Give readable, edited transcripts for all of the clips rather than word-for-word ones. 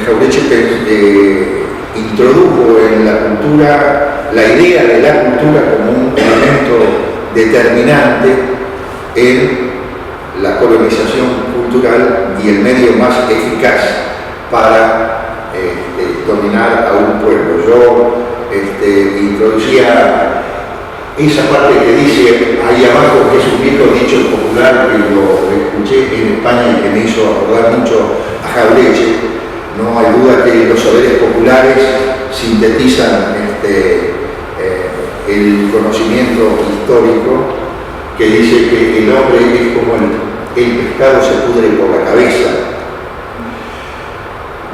Jauretche introdujo en la cultura la idea de la cultura como un elemento determinante en la colonización cultural y el medio más eficaz para dominar a un pueblo. Yo introducía esa parte que dice ahí abajo, que es un viejo dicho popular que lo escuché en España y que me hizo acordar mucho a Jauretche. No hay duda que los saberes populares sintetizan el conocimiento histórico, que dice que el hombre es como el pescado se pudre por la cabeza,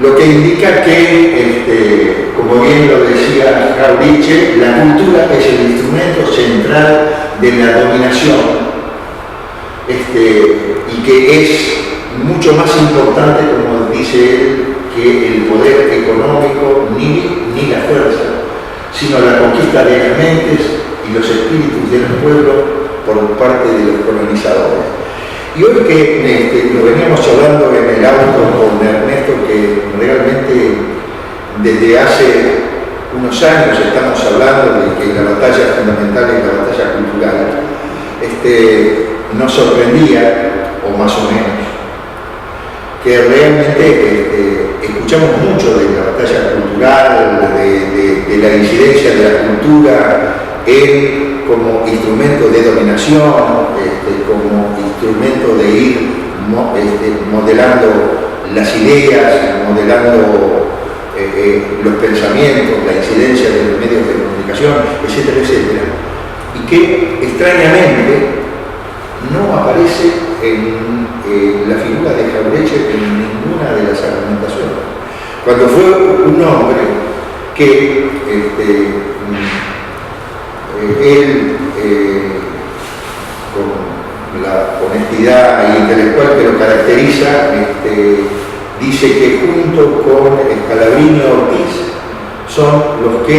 lo que indica que, como bien lo decía Jauretche, la cultura es el instrumento central de la dominación, y que es mucho más importante, como dice él, que el poder económico ni la fuerza, sino la conquista de las mentes y los espíritus de los pueblos por parte de los colonizadores. Y hoy que lo veníamos hablando en el auto con Ernesto, que realmente desde hace unos años estamos hablando de que la batalla fundamental es la batalla cultural, nos sorprendía, o más o menos, que realmente escuchamos mucho de la batalla cultural, de la incidencia de la cultura como instrumento de dominación, como instrumento de ir modelando las ideas, modelando los pensamientos, la incidencia de los medios de comunicación, etcétera, etcétera. Y que extrañamente no aparece en la figura de Jauretche en ninguna de las argumentaciones. Cuando fue un hombre que él, con la honestidad intelectual que lo caracteriza, dice que junto con Scalabrini y Ortiz son los que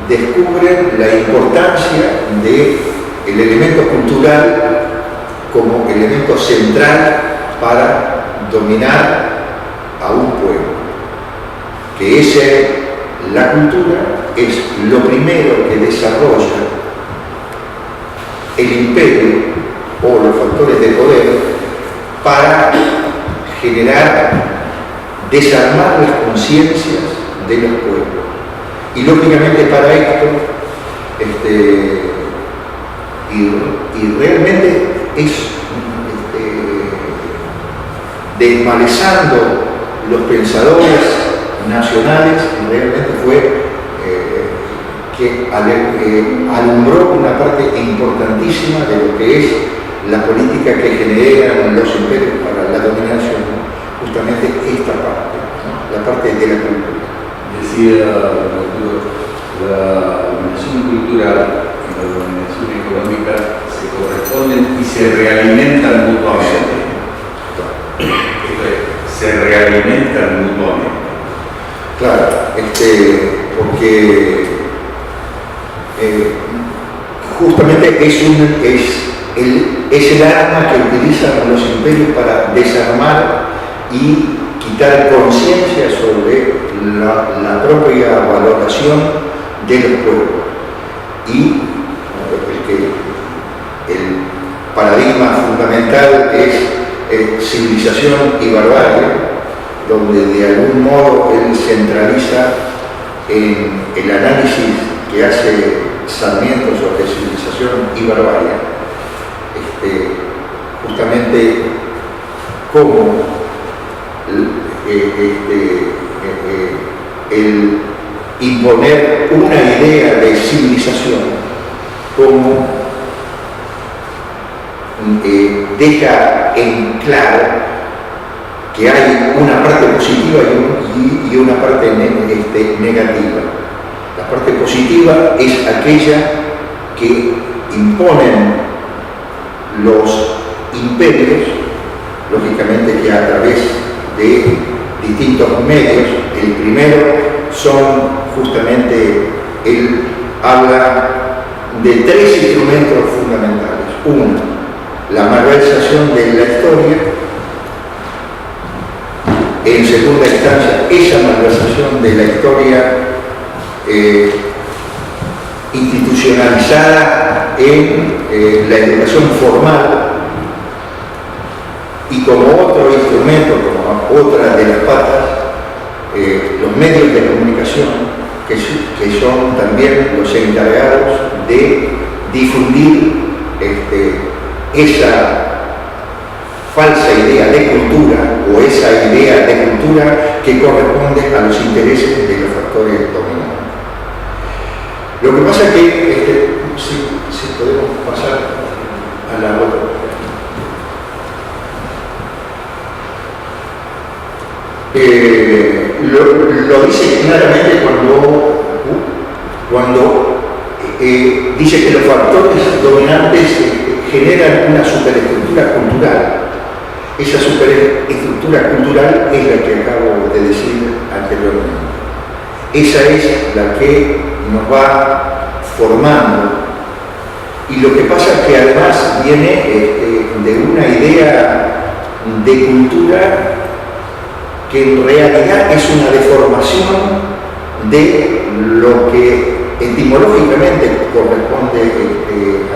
descubren la importancia del elemento cultural como elemento central para dominar a un pueblo, que la cultura es lo primero que desarrolla el imperio o los factores de poder para desarmar las conciencias de los pueblos. Y lógicamente para esto, y realmente es desmalezando los pensadores nacionales, realmente fue que alumbró una parte importantísima de lo que es la política que generan los imperios para la dominación, justamente esta parte, ¿no? La parte de la cultura. Decía la dominación cultural y la dominación económica se corresponden y se realimentan mutuamente. Se realimentan mutuamente. Claro, porque justamente es el arma que utilizan los imperios para desarmar y quitar conciencia sobre la propia valoración de los pueblos. Y el paradigma fundamental es civilización y barbarie, donde de algún modo él centraliza en el análisis que hace Sarmiento sobre civilización y barbarie, justamente cómo el imponer una idea de civilización, como deja en claro que hay una parte positiva y una parte negativa. La parte positiva es aquella que imponen los imperios, lógicamente que a través de distintos medios. El primero son justamente, él habla de tres instrumentos fundamentales. Uno, la malversación de la historia. en segunda instancia, esa malversación de la historia institucionalizada en la educación formal, y como otro instrumento, como otra de las patas, los medios de comunicación, que son también los encargados de difundir esa falsa idea de cultura, o esa idea de cultura que corresponde a los intereses de los factores dominantes. Lo que pasa es que, si podemos pasar a la otra. Lo dice claramente cuando dice que los factores dominantes generan una superestructura cultural. Esa superestructura cultural es la que acabo de decir anteriormente. Esa es la que nos va formando. Y lo que pasa es que además viene de una idea de cultura que en realidad es una deformación de lo que etimológicamente corresponde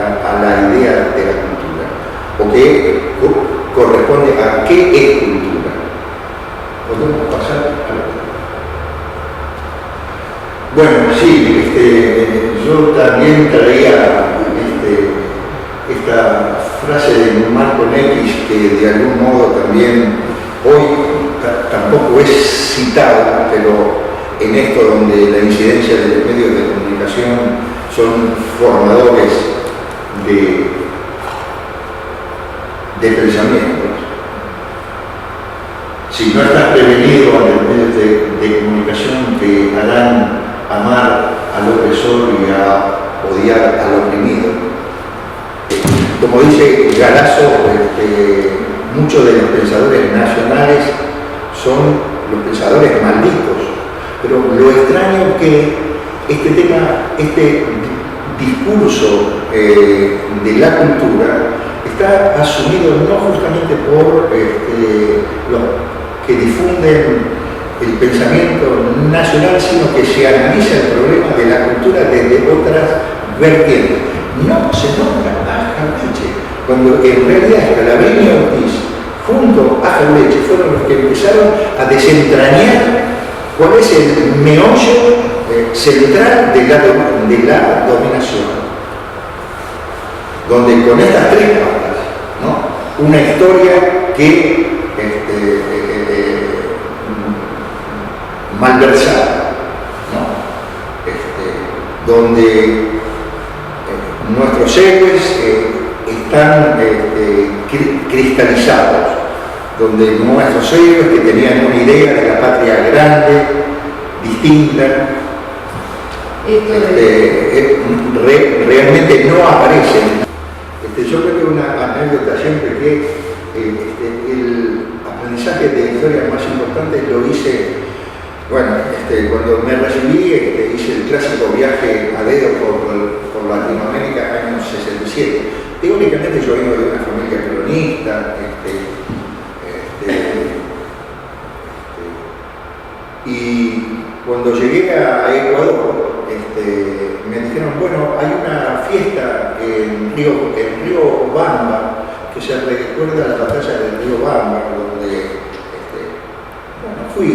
a la idea de la cultura, o que corresponde a qué es cultura. ¿Podemos pasar a la otra? Bueno, sí, yo también traía esta frase de Malcolm X, que de algún modo también hoy tampoco es citada, pero en esto donde la incidencia de los medios de comunicación son formadores de pensamientos. Si no estás prevenido ante los medios de comunicación que harán amar al opresor y a odiar al oprimido. Como dice Galasso, muchos de los pensadores nacionales son los pensadores malditos, pero lo extraño que este discurso de la cultura está asumido no justamente por los que difunden el pensamiento nacional, sino que se analiza el problema de la cultura desde otras vertientes. No se nombra a Jauretche, cuando en realidad Scalabrini y Ortiz, junto a Jauretche, fueron los que empezaron a desentrañar cuál es el meollo central de la dominación, donde con estas tres patas, ¿no? Una historia que malversada, ¿no? Donde nuestros héroes están cristalizados, donde nuestros héroes que tenían una idea de la patria grande, distinta, realmente no aparecen. Yo creo que una anécdota siempre que el aprendizaje de historia más importante lo hice, bueno, cuando me recibí hice el clásico viaje a dedo por Latinoamérica, año 67. Teóricamente yo vengo de una familia peronista, y cuando llegué a Ecuador, me dijeron, bueno, hay una fiesta en Río Bamba, que se recuerda a la batalla del Río Bamba, donde bueno, fui,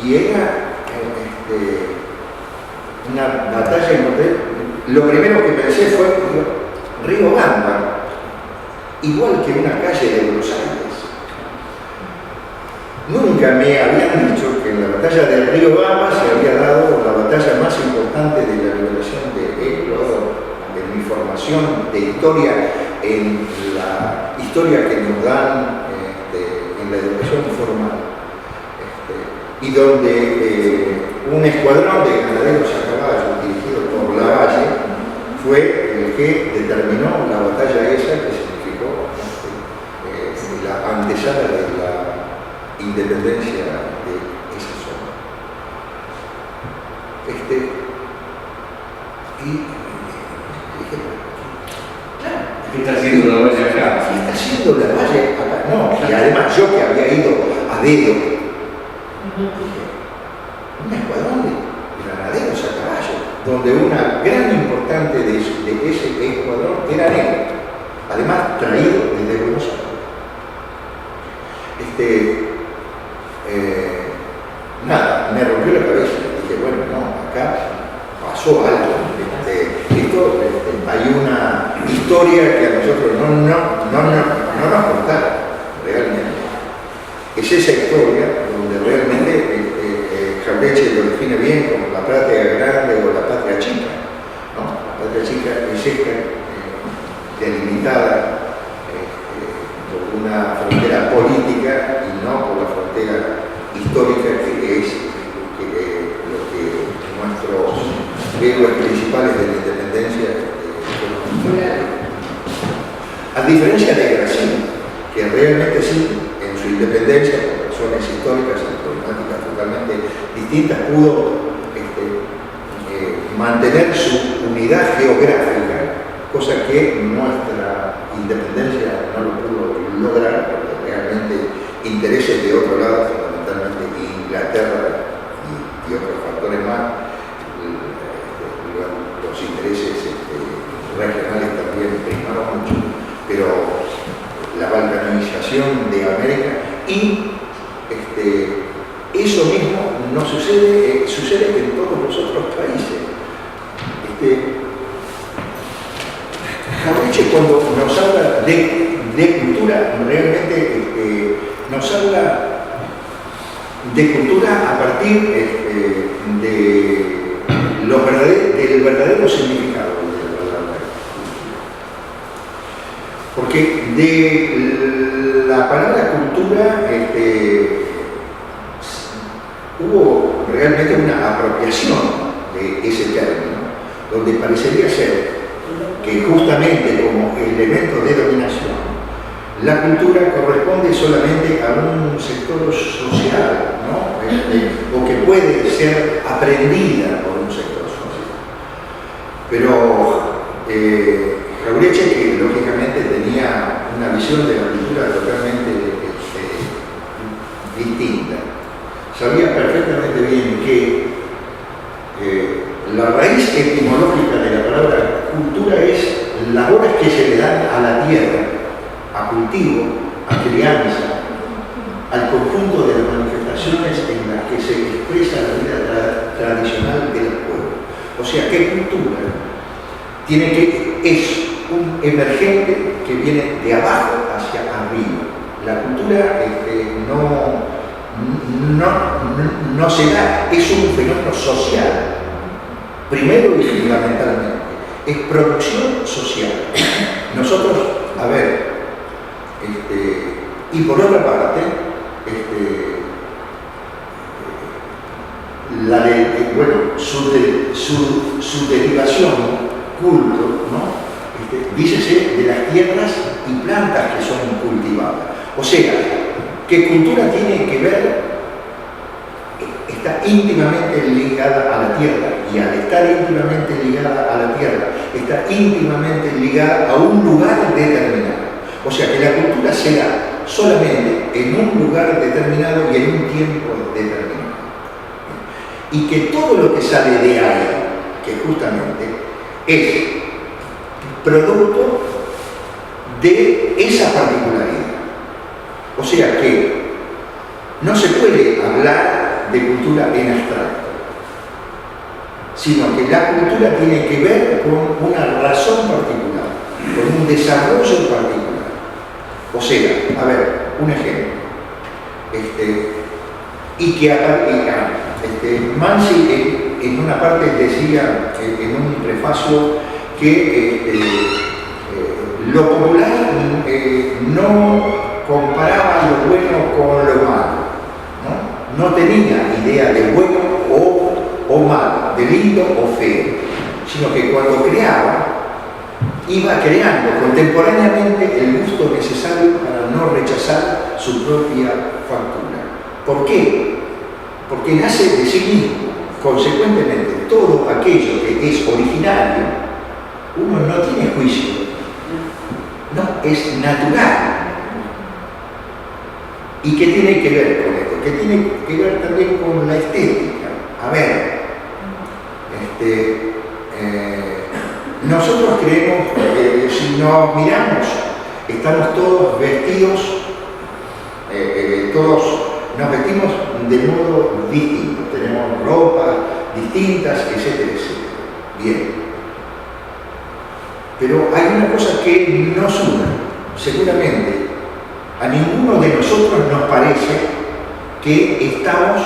y era una batalla en lo primero que pensé fue Río Bamba, igual que una calle de Buenos Aires. Nunca me habían dicho que en la batalla del Río Bamba se había dado la batalla más importante de la liberación de Ecuador. En mi formación de historia, en la historia que nos dan en la educación formal, y donde un escuadrón de granaderos a caballo dirigido por Lavalle fue el que determinó la batalla esa, que significó la antesala de la independencia de esa zona. ¿Qué está haciendo Lavalle acá? ¿Qué está haciendo Lavalle acá? No, Y además yo que había ido a dedo, dije, un escuadrón de granaderos a caballo, donde una gran importante de ese escuadrón era negro, además traído desde Buenos Aires. Nada, me rompió la cabeza. Dije, bueno, no, acá pasó algo. Hay una historia que a nosotros no nos contaron realmente. Es esa historia donde realmente Jauretche lo define bien como la patria grande o la patria chica, ¿no? La patria chica es esta, delimitada por una frontera política y no por la frontera histórica que es lo que nuestros héroes principales de la independencia a diferencia de Brasil, que realmente sí, en su independencia, por razones históricas y problemáticas totalmente distintas, pudo mantener su unidad geográfica, cosa que nuestra independencia no lo pudo lograr, porque realmente intereses de otro lado, fundamentalmente Inglaterra y otros factores más, los intereses regionales también primaron mucho, pero la balcanización de América y eso mismo no sucede, sucede en todos los otros países. Jauretche cuando nos habla de cultura, realmente nos habla de cultura a partir del verdadero significado de la palabra cultura. Porque de la palabra cultura hubo realmente una apropiación de ese término, donde parecería ser que justamente como elemento de dominación, la cultura corresponde solamente a un sector social, ¿no? O que puede ser aprendida por un sector social. Pero Jauretche, que lógicamente tenía una visión de la cultura totalmente distinta, sabía perfectamente bien que la raíz etimológica de la palabra cultura es las horas que se le dan a la tierra, a cultivo, a crianza, al conjunto de las manifestaciones en las que se expresa la vida tradicional del pueblo. O sea, ¿qué cultura? Es un emergente que viene de abajo hacia arriba. La cultura no se da, es un fenómeno social, primero y fundamentalmente. Es producción social. Nosotros, a ver, y por otra parte, su derivación, culto, ¿no? Dícese de las tierras y plantas que son cultivadas. O sea, que cultura tiene que ver, está íntimamente ligada a la tierra, y al estar íntimamente ligada a la tierra, está íntimamente ligada a un lugar determinado. O sea que la cultura se da solamente en un lugar determinado y en un tiempo determinado. Y que todo lo que sale de ahí, que justamente es producto de esa particularidad. O sea que no se puede hablar de cultura en abstracto, sino que la cultura tiene que ver con una razón particular, con un desarrollo particular. O sea, a ver, un ejemplo. Mansi en una parte decía, en un prefacio, que lo popular no comparaba lo bueno con lo malo, no tenía idea de bueno o malo, de lindo o feo, sino que cuando creaba, iba creando contemporáneamente el gusto necesario para no rechazar su propia factura. ¿Por qué? Porque nace de sí mismo. Consecuentemente, todo aquello que es originario, uno no tiene juicio, no, es natural. ¿Y qué tiene que ver con esto? ¿Qué tiene que ver también con la estética? A ver, nosotros creemos que si nos miramos, estamos todos vestidos, todos nos vestimos de modo distinto, tenemos ropas distintas, etcétera, etcétera. Bien. Pero hay una cosa que nos une, seguramente a ninguno de nosotros nos parece que estamos,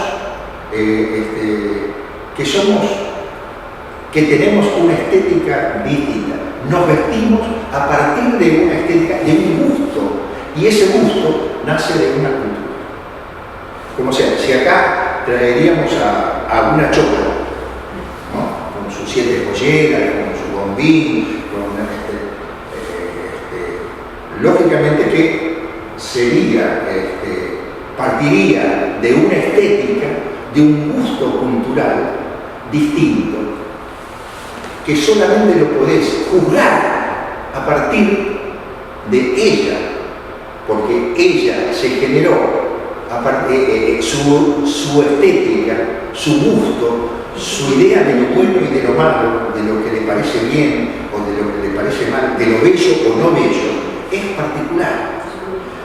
que tenemos una estética distinta. Nos vestimos a partir de una estética, de un gusto, y ese gusto nace de una cultura. Como sea, si acá traeríamos a una chocla, ¿no? Con sus 7 polleras, con su bombín, lógicamente que sería, partiría de una estética, de un gusto cultural distinto, que solamente lo podés juzgar a partir de ella, porque ella se generó su estética, su gusto, su idea de lo bueno y de lo malo, de lo que le parece bien o de lo que le parece mal, de lo bello o no bello, es particular.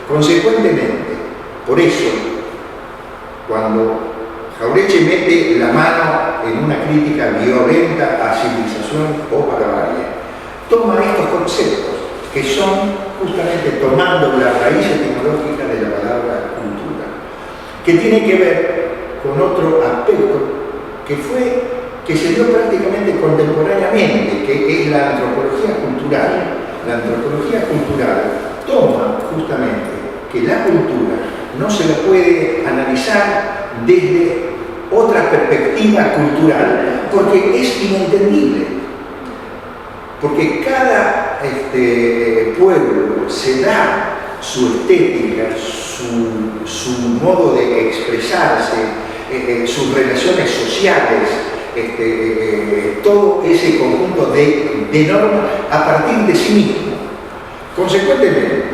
Consecuentemente, por eso, cuando Jauretche mete la mano en una crítica violenta a civilización o barbarie, toma estos conceptos que son justamente tomando la raíz etimológica de la palabra cultura, que tiene que ver con otro aspecto que se dio prácticamente contemporáneamente, que es la antropología cultural. La antropología cultural toma justamente que la cultura no se la puede analizar desde otra perspectiva cultural porque es inentendible. Porque cada pueblo se da su estética, su modo de expresarse, sus relaciones sociales, todo ese conjunto de normas a partir de sí mismo. Consecuentemente,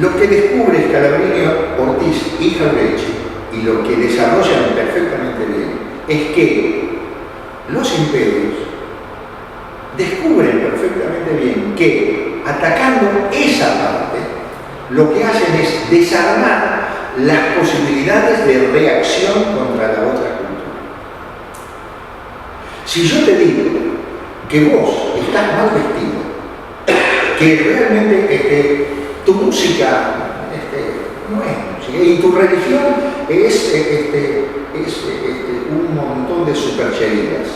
lo que descubre Scalabrini, Ortiz y Jauretche, y lo que desarrollan perfectamente bien, es que los imperios descubren perfectamente bien que, atacando esa parte, lo que hacen es desarmar las posibilidades de reacción contra la otra cultura. Si yo te digo que vos estás mal vestido, que realmente tu música no es música y tu religión es un montón de supercherías,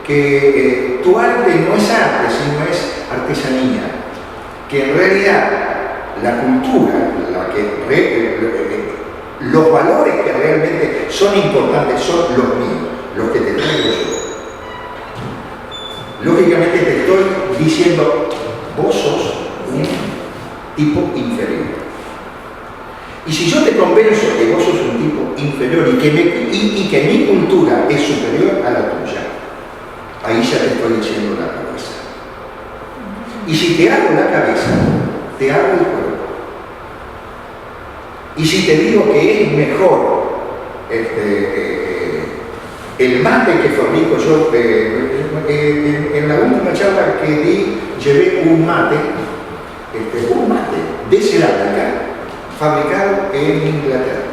que tu arte no es arte, sino es artesanía, que en realidad la cultura, los valores que realmente son importantes son los míos, los que te traigo yo. Lógicamente te estoy diciendo, vos sos un tipo inferior. Y si yo te convenzo que vos sos un tipo inferior y que mi cultura es superior a la tuya, ahí ya te estoy echando la cabeza. Y si te hago la cabeza, te hago el cuerpo. Y si te digo que es mejor el mate que fabrico yo, en la última charla que di, llevé un mate de cerámica fabricado en Inglaterra.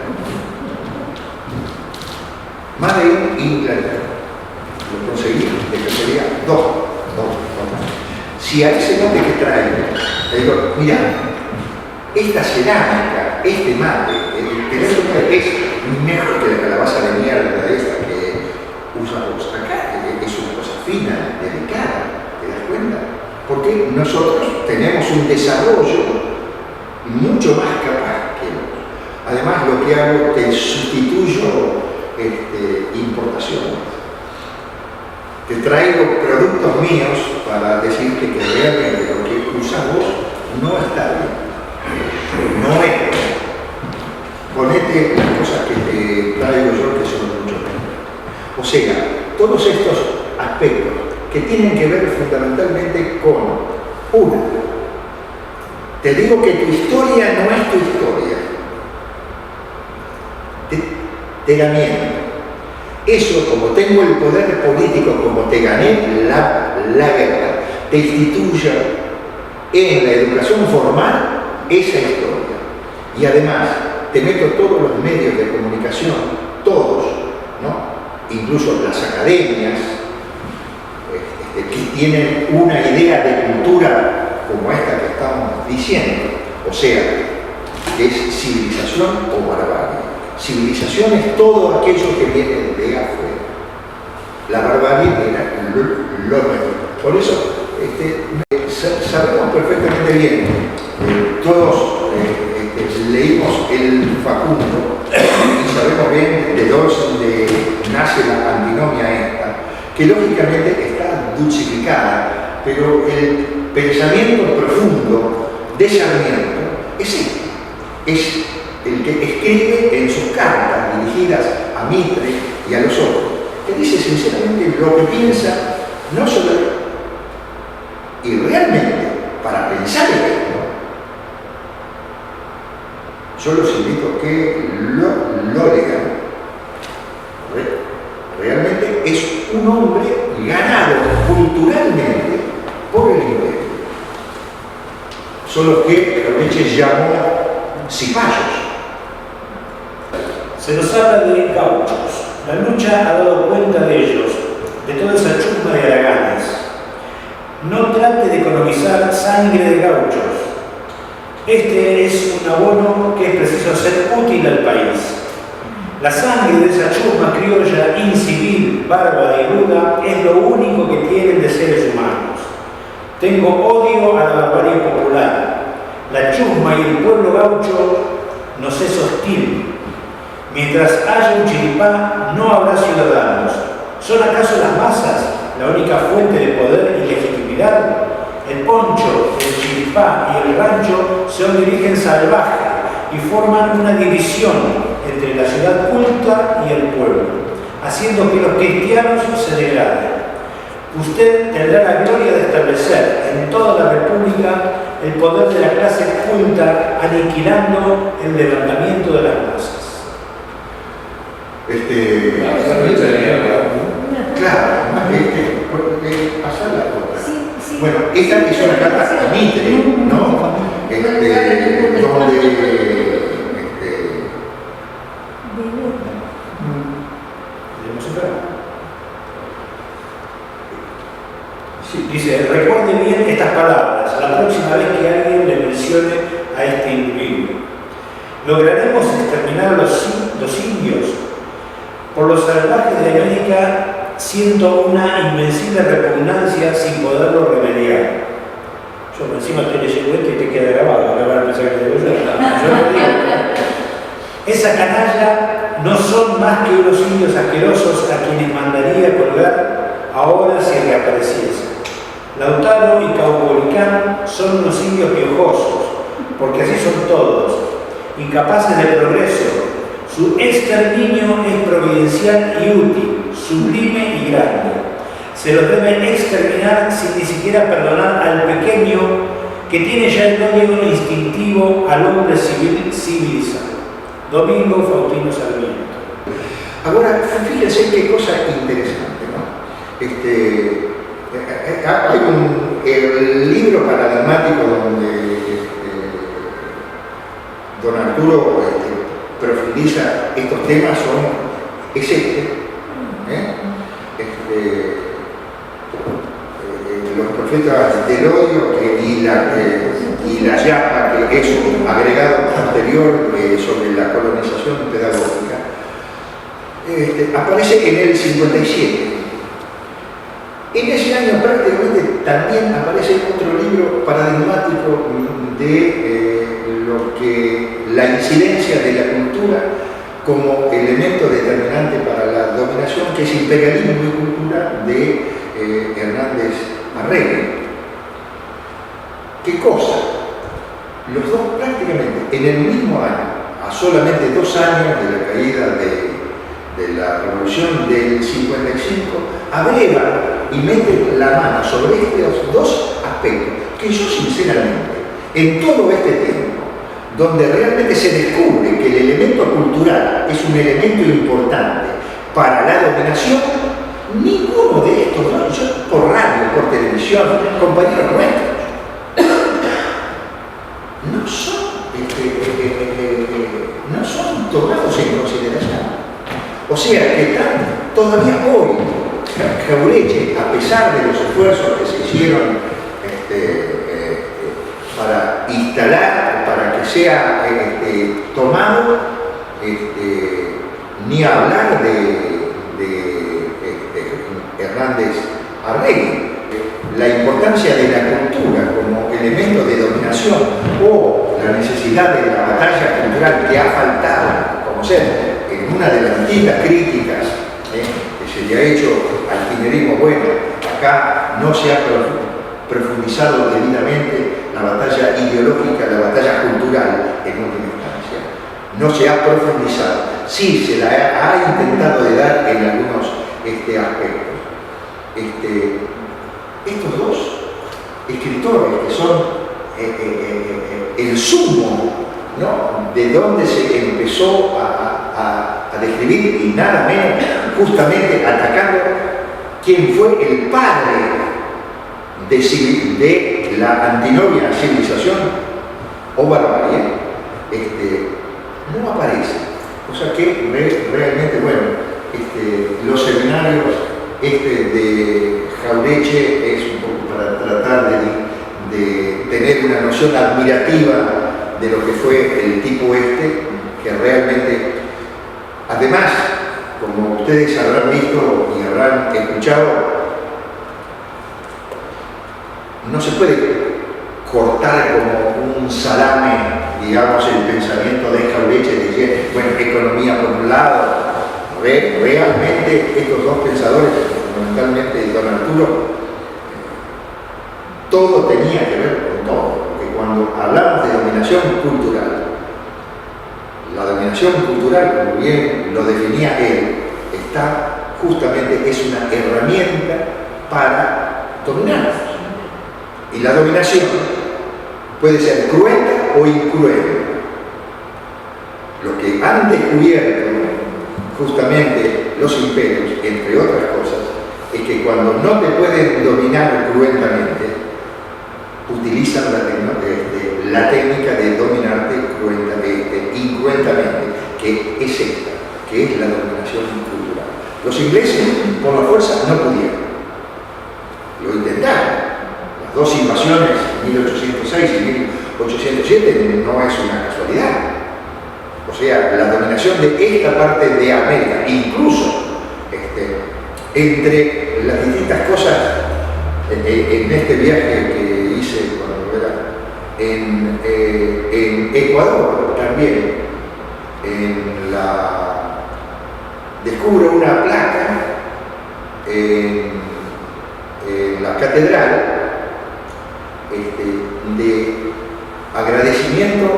Made in Inglaterra. Lo conseguí de que sería dos. Si a ese mate que traigo, le digo, mira, esta cerámica, este mate, es mejor que la calabaza de mierda esta que usas vos. Acá es una cosa fina, delicada, ¿te das cuenta? Porque nosotros tenemos un desarrollo mucho más capaz que vos. Además, lo que hago, te sustituyo importaciones. Te traigo productos míos para decirte que realmente lo que usas vos no está bien. No es. Ponete las cosas que te traigo yo que son mucho mejor. O sea, todos estos aspectos que tienen que ver fundamentalmente con una, Te digo que tu historia no es tu historia. Te gané. Eso, como tengo el poder político, como te gané la guerra, te instituya en la educación formal esa historia. Y además, te meto todos los medios de comunicación, todos, ¿no? Incluso las academias, que tienen una idea de cultura como esta que estamos diciendo, o sea, que es civilización o barbarie. Civilización es todo aquello que viene de afuera. La barbarie era lo nuestro. Por eso sabemos perfectamente bien, todos leímos el Facundo y sabemos bien de dónde nace la antinomia esta, que lógicamente está dulcificada, pero el pensamiento profundo de Sarmiento es este, es el que escribe en sus cartas dirigidas a Mitre y a los otros, que dice sinceramente lo que piensa, no sobre él. Y realmente, para pensar en esto, yo los invito a que lo lean. Realmente es un hombre ganado culturalmente por el imperio. Solo que Nietzsche llamó cipayos. Se nos habla de gauchos. La lucha ha dado cuenta de ellos, de toda esa chusma de haraganes. No trate de economizar sangre de gauchos. Este es un abono que es preciso hacer útil al país. La sangre de esa chusma criolla, incivil, bárbara y ruda, es lo único que tienen de seres humanos. Tengo odio a la barbarie popular. La chusma y el pueblo gaucho nos es hostil. Mientras haya un chiripá, no habrá ciudadanos. ¿Son acaso las masas la única fuente de poder y legitimidad? El poncho, el chiripá y el rancho son de origen salvaje y forman una división entre la ciudad culta y el pueblo, haciendo que los cristianos se degraden. Usted tendrá la gloria de establecer en toda la República el poder de la clase culta, aniquilando el levantamiento de las masas. Claro, pasar la otra. Bueno, esta es una carta a Mitre, ¿no? Dice, recuerde bien estas palabras la próxima vez que alguien le mencione a este individuo. ¿Lograremos exterminar a los indios? Por los salvajes de América siento una invencible repugnancia sin poderlo remediar. Yo encima estoy leyendo esto y te queda grabado, ahora van a pensar que digo yo. Yo no digo. Esa canalla no son más que unos indios asquerosos a quienes mandaría colgar ahora si reapareciesen. Lautaro y Caupolicán son unos indios piojosos, porque así son todos, incapaces de progreso. Su exterminio es providencial y útil, sublime y grande. Se los debe exterminar sin ni siquiera perdonar al pequeño que tiene ya el odio instintivo al hombre civilizado. Domingo Faustino Sarmiento. Ahora, fíjense qué cosa interesante, ¿no? Hay el libro paradigmático donde don Arturo profundiza estos temas, es los profetas del odio y la llama, que es un agregado posterior sobre la colonización pedagógica, aparece en el 57. En ese año prácticamente también aparece otro libro paradigmático de lo que la incidencia de la cultura como elemento determinante para la dominación, que es Imperialismo y Cultura, de Hernández Marregui. ¿Qué cosa? Los dos prácticamente en el mismo año, a solamente 2 años de la caída de la Revolución del 55, abrevan y meten la mano sobre estos dos aspectos, que yo sinceramente En todo este tiempo, donde realmente se descubre que el elemento cultural es un elemento importante para la dominación, ninguno de estos, ¿no? Yo, por radio, por televisión, compañeros nuestros, no son tomados en consideración. O sea que todavía hoy, Jauretche, a pesar de los esfuerzos que se hicieron para instalar, para que sea tomado, ni hablar de Hernández Arregui, la importancia de la cultura como elemento de dominación o la necesidad de la batalla cultural que ha faltado, como ser en una de las distintas críticas que se le ha hecho al kirchnerismo, bueno, acá no se ha profundizado debidamente la batalla ideológica, la batalla cultural en última instancia. No se ha profundizado. Sí, se la ha intentado de dar en algunos aspectos. Estos dos escritores que son el sumo, ¿no?, de donde se empezó a describir, y nada menos justamente atacando quién fue el padre de la antinovia civilización o barbarie, no aparece. O sea que realmente, bueno, los seminarios de Jauretche es un poco para tratar de tener una noción admirativa de lo que fue el tipo que realmente, además, como ustedes habrán visto y habrán escuchado, no se puede cortar como un salame, digamos, el pensamiento de Jauretche, de decir, bueno, economía por un lado. Realmente estos dos pensadores, fundamentalmente don Arturo, todo tenía que ver con todo, porque cuando hablamos de dominación cultural, la dominación cultural, como bien lo definía él, es una herramienta para dominarnos. Y la dominación puede ser cruenta o incruenta. Lo que han descubierto justamente los imperios, entre otras cosas, es que cuando no te pueden dominar cruentamente, utilizan la técnica de dominarte incruentamente, que es esta, que es la dominación cultural. Los ingleses, por la fuerza, no pudieron. Lo intentaron. Las dos invasiones, 1806 y 1807, no es una casualidad. O sea, la dominación de esta parte de América, incluso entre las distintas cosas, en este viaje que hice cuando era en Ecuador también, descubro una placa en la catedral de agradecimiento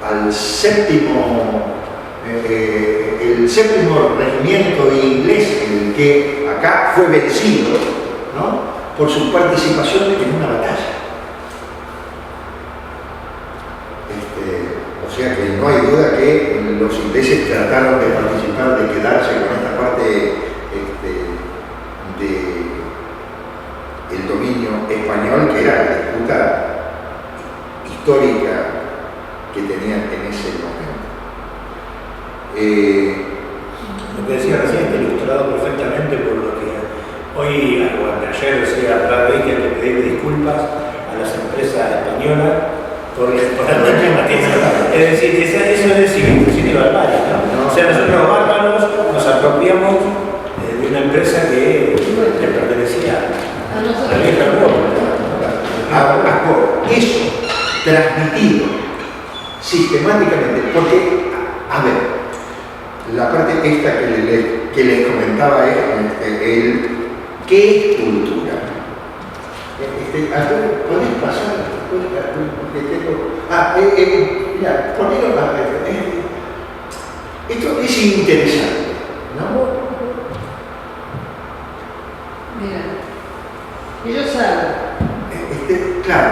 al séptimo, el séptimo regimiento inglés, el que acá fue vencido, ¿no?, por su participación en una batalla. O sea que no hay duda que los ingleses trataron de participar, de quedarse con esta parte del dominio español, que era la disputa histórica que tenían en ese momento. Lo que decía recién está ilustrado perfectamente por lo que hoy, o ayer decía Prat Baker, que pedir disculpas a las empresas españolas por el problema que es decir, eso es civilización y barbarie, ¿no? O sea, nosotros bárbaros nos apropiamos de una empresa que le pertenecía a la vieja Europa. Eso transmitido sistemáticamente, porque, a ver, la parte esta que les comentaba es ¿qué es cultura? ¿Podés pasar? Mira, ponelo esto es interesante, ¿no? Mira, ellos saben Claro.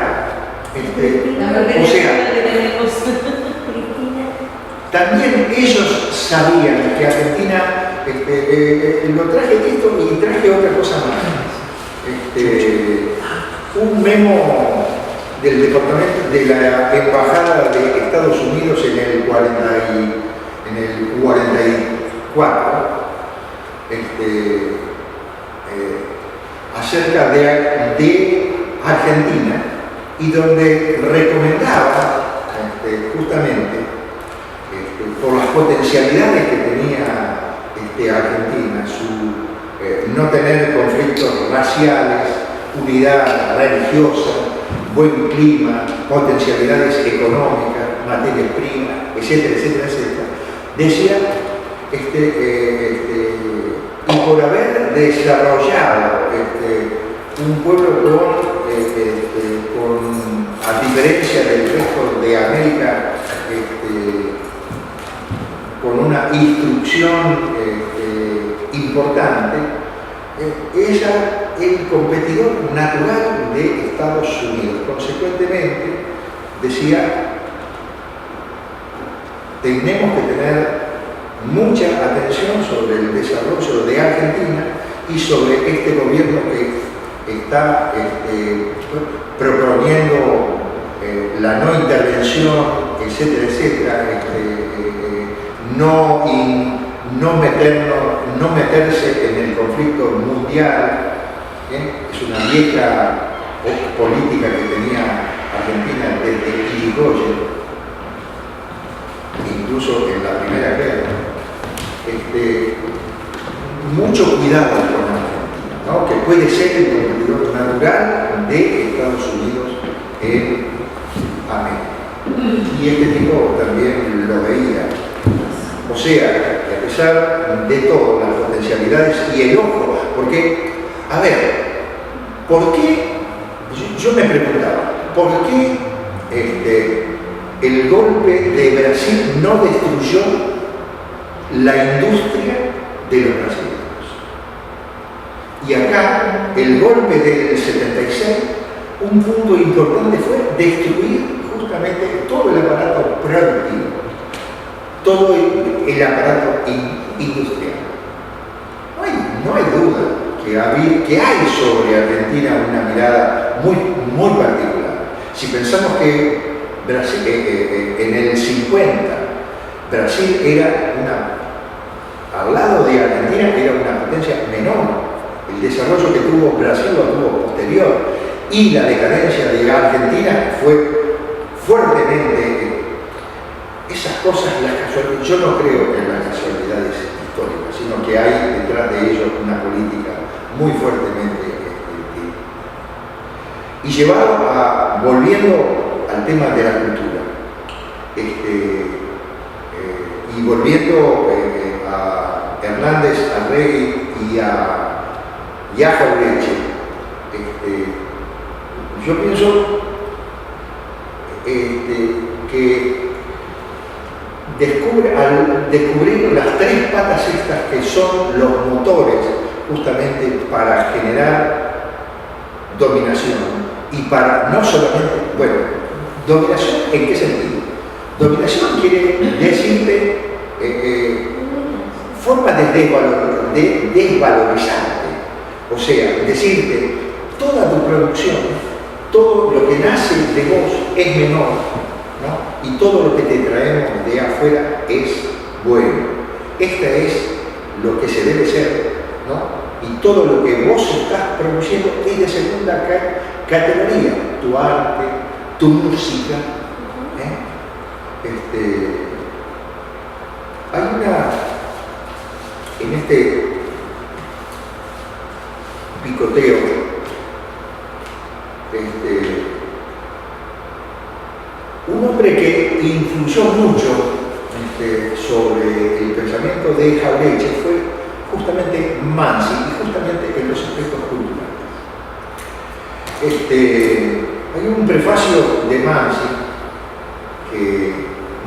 O sea, también ellos sabían que Argentina, lo traje esto y traje otra cosa más. Un memo del departamento de la Embajada de Estados Unidos en el 44, acerca de Argentina, y donde recomendaba justamente por las potencialidades que tenía Argentina, su no tener conflictos raciales, unidad religiosa, buen clima, potencialidades económicas, materias primas, etcétera, etcétera, etcétera. Decía, y por haber desarrollado un pueblo a diferencia del resto de América, con una instrucción importante, el competidor natural de Estados Unidos. Consecuentemente, decía, tenemos que tener mucha atención sobre el desarrollo de Argentina y sobre este gobierno que está proponiendo la no intervención, etcétera, etcétera, no meterse en el conflicto mundial. Es una vieja política que tenía Argentina desde Irigoyen, incluso en la Primera Guerra. Mucho cuidado con Argentina, ¿no? Que puede ser el competidor natural de Estados Unidos en América. Y este tipo también lo veía. O sea, que a pesar de todo, las potencialidades y el ojo, porque, a ver, ¿por qué? Yo me preguntaba, ¿por qué el golpe de Brasil no destruyó la industria de los brasileños? Y acá, el golpe del 76, un punto importante fue destruir justamente todo el aparato productivo, todo el aparato industrial. No hay duda que hay sobre Argentina una mirada muy particular. Si pensamos que Brasil, en el 50, Brasil era al lado de Argentina era una potencia menor. El desarrollo que tuvo Brasil lo tuvo posterior, y la decadencia de Argentina fue fuertemente. Esas cosas, las casualidades, yo no creo en las casualidades históricas, sino que hay detrás de ello una política muy fuertemente y llevado volviendo al tema de la cultura, y volviendo a Hernández, a Arregui y a Jauretche, yo pienso que al descubrir las tres patas estas que son los motores justamente para generar dominación, y para no solamente, bueno, dominación ¿en qué sentido? Dominación quiere decirte forma de desvalorizarte, o sea, decirte toda tu producción, todo lo que nace de vos es menor, ¿no? Y todo lo que te traemos de afuera es bueno. Esta es lo que se debe ser, ¿no? Y todo lo que vos estás produciendo es de segunda categoría. Tu arte, tu música. Hay en este picoteo, un hombre que influyó mucho sobre el pensamiento de Jauretche fue justamente Mansi, y justamente en los aspectos culturales. Hay un prefacio de Mansi que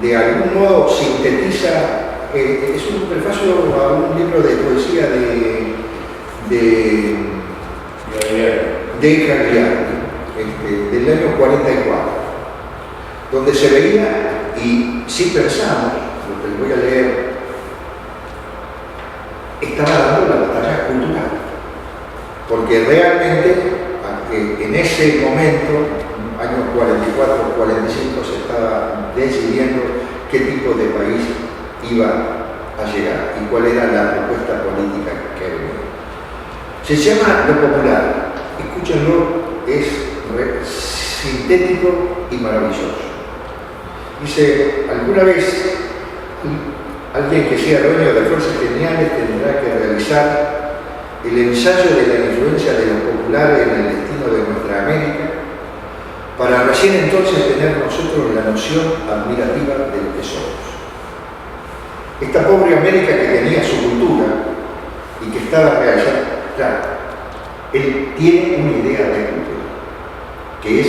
de algún modo sintetiza, es un prefacio a un libro de poesía de Cagliari, del el año 44, donde se veía, y si pensamos, lo que les voy a leer, estaba dando la batalla cultural, porque realmente en ese momento, año 44-45, se estaba decidiendo qué tipo de país iba a llegar y cuál era la propuesta política que había. Se llama Lo Popular, escúchenlo, es sintético y maravilloso. Dice, alguna vez alguien que sea dueño de fuerzas geniales tendrá que realizar el ensayo de la influencia de lo popular en el destino de nuestra América, para recién entonces tener nosotros la noción admirativa de lo que somos. Esta pobre América que tenía su cultura y que estaba realizando, claro, él tiene una idea de cultura, que es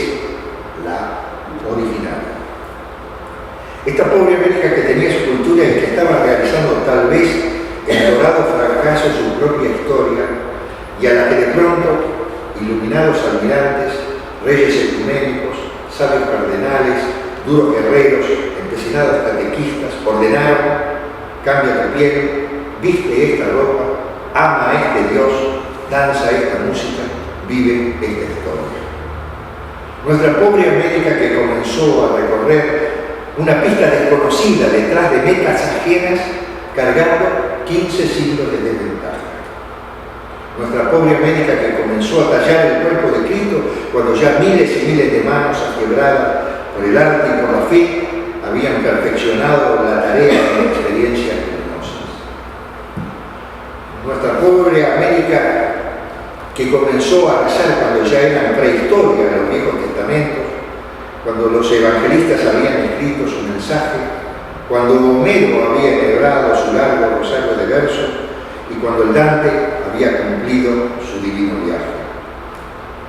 la original. Esta pobre América que tenía su cultura y que estaba realizando tal vez el dorado fracaso de su propia historia, y a la que de pronto iluminados almirantes, reyes ecuménicos, sabios cardenales, duros guerreros, empecinados catequistas, ordenaron: cambia de piel, viste esta ropa, ama a este Dios, danza esta música, vive esta historia. Nuestra pobre América que comenzó a recorrer una pista desconocida detrás de metas ajenas, cargando 15 siglos de desventaja. Nuestra pobre América que comenzó a tallar el cuerpo de Cristo cuando ya miles y miles de manos aquebradas por el arte y por la fe habían perfeccionado la tarea de experiencias luminosas. Nuestra pobre América que comenzó a rezar cuando ya eran prehistoria de los viejos testamentos, cuando los evangelistas habían escrito su mensaje, cuando Homero había enhebrado su largo rosario de versos y cuando el Dante había cumplido su divino viaje.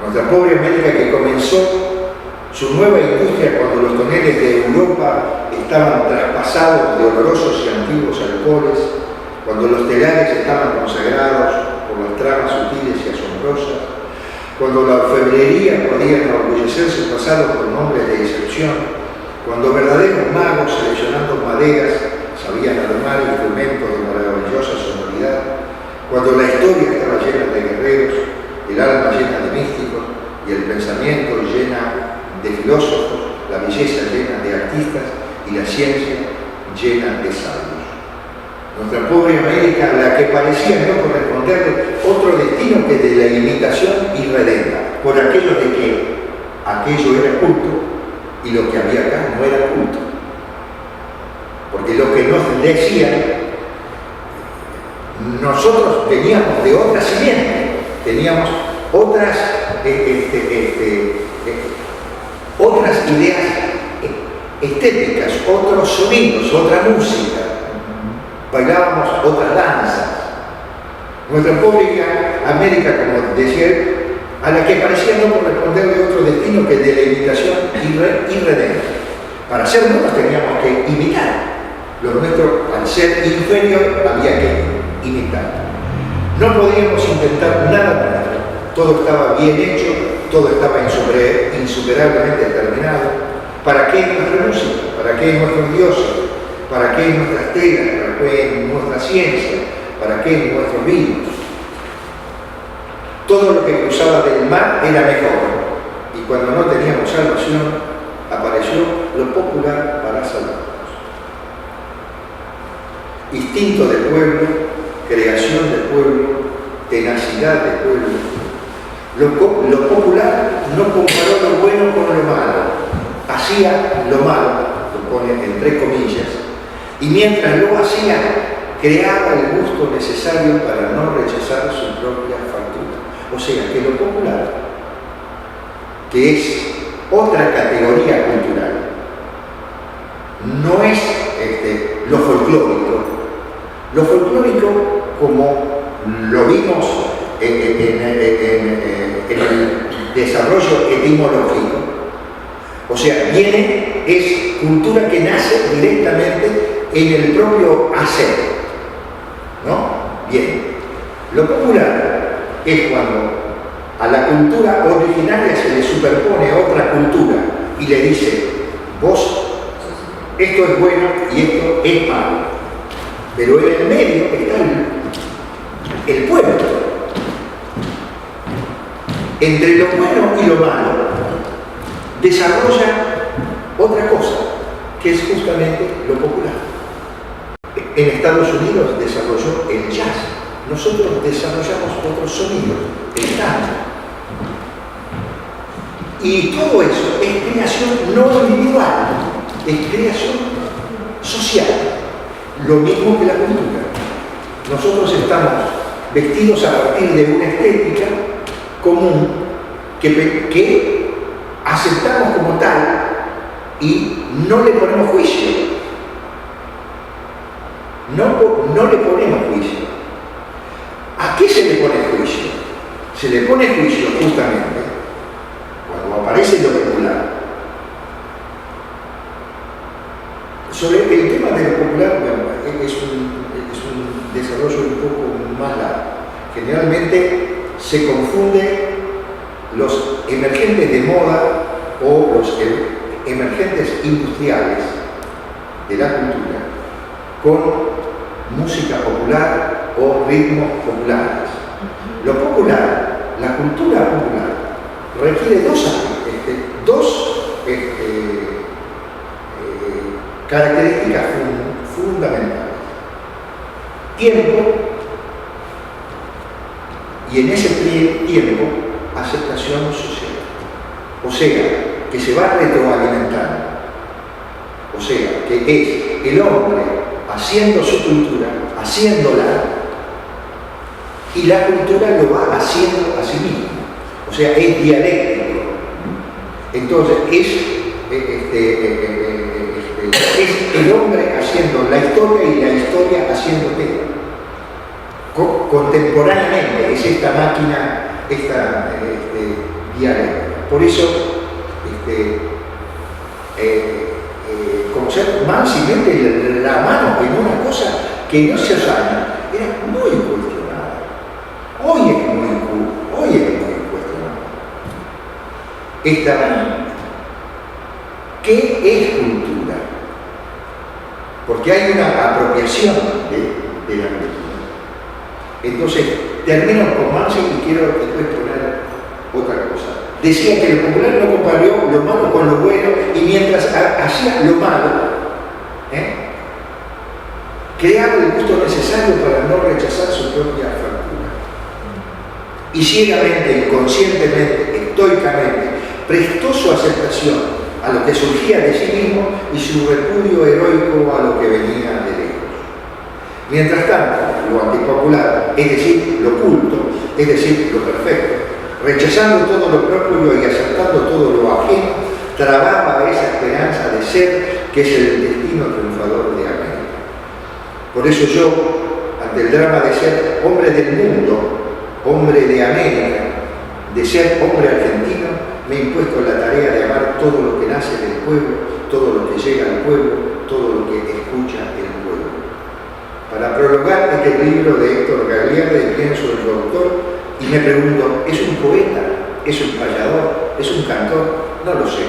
Nuestra pobre América que comenzó su nueva industria cuando los toneles de Europa estaban traspasados de olorosos y antiguos alcoholes, cuando los telares estaban consagrados por las tramas sutiles y asombrosas, cuando la orfebrería podía enorgullecerse pasado por nombres de excepción, cuando verdaderos magos seleccionando maderas sabían armar instrumentos de maravillosa sonoridad, cuando la historia estaba llena de guerreros, el alma llena de místicos y el pensamiento llena de filósofos, la belleza llena de artistas y la ciencia llena de sabios. Nuestra pobre América, la que parecía no corresponderle otro destino que de la imitación irredenta, por aquello de que aquello era culto y lo que había acá no era culto. Porque lo que nos decían, nosotros veníamos de otra simiente, teníamos otras ideas estéticas, otros sonidos, otra música, bailábamos otras danzas. Nuestra pobre América, como decía él, a la que parecía no corresponderle otro destino que de la imitación irredenta. Para ser buenos teníamos que imitar. Lo nuestro, al ser inferior, había que imitar. No podíamos intentar nada nuestro. Todo estaba bien hecho, todo estaba insuperablemente terminado. ¿Para qué nuestra música? ¿Para qué nuestros dioses? ¿Para qué nuestras telas? ¿Para qué nuestra ciencia? ¿Para qué nuestros vinos? Todo lo que cruzaba del mar era mejor, y cuando no teníamos salvación, apareció lo popular para salvarnos. Instinto de pueblo, creación de pueblo, tenacidad de pueblo. Lo popular no comparó lo bueno con lo malo, hacía lo malo, lo pone entre comillas, y mientras lo hacía, creaba el gusto necesario para no rechazar su propia factura. O sea, que lo popular, que es otra categoría cultural, no es lo folclórico. Lo folclórico, como lo vimos en el desarrollo etimológico, o sea, es cultura que nace directamente en el propio hacer, ¿no? Bien, lo popular es cuando a la cultura originaria se le superpone otra cultura y le dice, vos, esto es bueno y esto es malo. Pero en el medio está el pueblo. Entre lo bueno y lo malo desarrolla otra cosa, que es justamente lo popular. En Estados Unidos desarrolló el jazz. Nosotros desarrollamos otros sonidos, el tango. Y todo eso es creación no individual, es creación social. Lo mismo que la cultura. Nosotros estamos vestidos a partir de una estética común que aceptamos como tal y no le ponemos juicio. No le ponemos juicio. ¿A qué se le pone juicio? Se le pone juicio justamente cuando aparece lo popular. Sobre el tema de lo popular, bueno, es un desarrollo un poco más largo. Generalmente se confunde los emergentes de moda o los emergentes industriales de la cultura con música popular o ritmos populares. Lo popular, la cultura popular, requiere dos características fundamentales. Tiempo, y en ese tiempo, aceptación social. O sea, que se va retroalimentando. O sea, que es el hombre haciendo su cultura, haciéndola, y la cultura lo va haciendo a sí mismo. O sea, es dialéctico. Entonces, es el hombre haciendo la historia y la historia haciéndote. Contemporáneamente es esta máquina, esta dialéctica. Por eso, como ser más y mete la mano en una cosa que no se años era muy cuestionada. Hoy es muy cuestionada. ¿Qué es cultura? Porque hay una apropiación de la cultura. Entonces, termino con Marx y quiero después poner otra cosa. Decía que el popular no comparó lo malo con lo bueno y mientras hacía lo malo, creaba el gusto necesario para no rechazar su propia factura. Y ciegamente, inconscientemente, estoicamente, prestó su aceptación a lo que surgía de sí mismo y su repudio heroico a lo que venía de lejos. Mientras tanto, lo antipopular, es decir, lo culto, es decir, lo perfecto, rechazando todo lo propio y aceptando todo lo ajeno, trababa esa esperanza de ser que es el destino triunfador de América. Por eso yo, ante el drama de ser hombre del mundo, hombre de América, de ser hombre argentino, me he impuesto la tarea de amar todo lo que nace del pueblo, todo lo que llega al pueblo, todo lo que escucha el pueblo. Para prologar este libro de Héctor Gagliardi, pienso en su autor y me pregunto, ¿es un poeta? ¿Es un payador? ¿Es un cantor? No lo sé.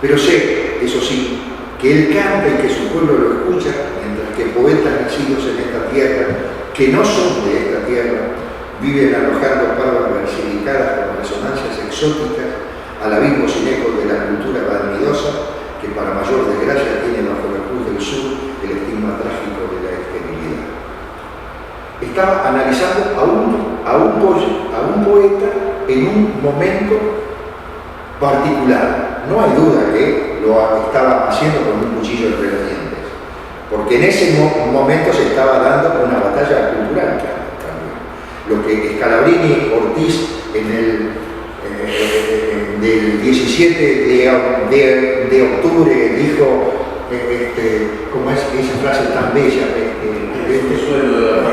Pero sé, eso sí, que él canta y que su pueblo lo escucha, mientras que poetas nacidos en esta tierra, que no son de esta tierra, viven alojando parvas versificadas con resonancias exóticas al abismo sin eco de la cultura vanidosa que para mayor desgracia tiene bajo la cruz del sur el estigma trágico de la esterilidad. Estaba analizando a un poeta en un momento particular. No hay duda que lo estaba haciendo con un cuchillo entre los dientes, porque en ese momento se estaba dando una batalla cultural también. Lo que Scalabrini Ortiz del 17 de octubre dijo, ¿cómo es esa frase tan bella?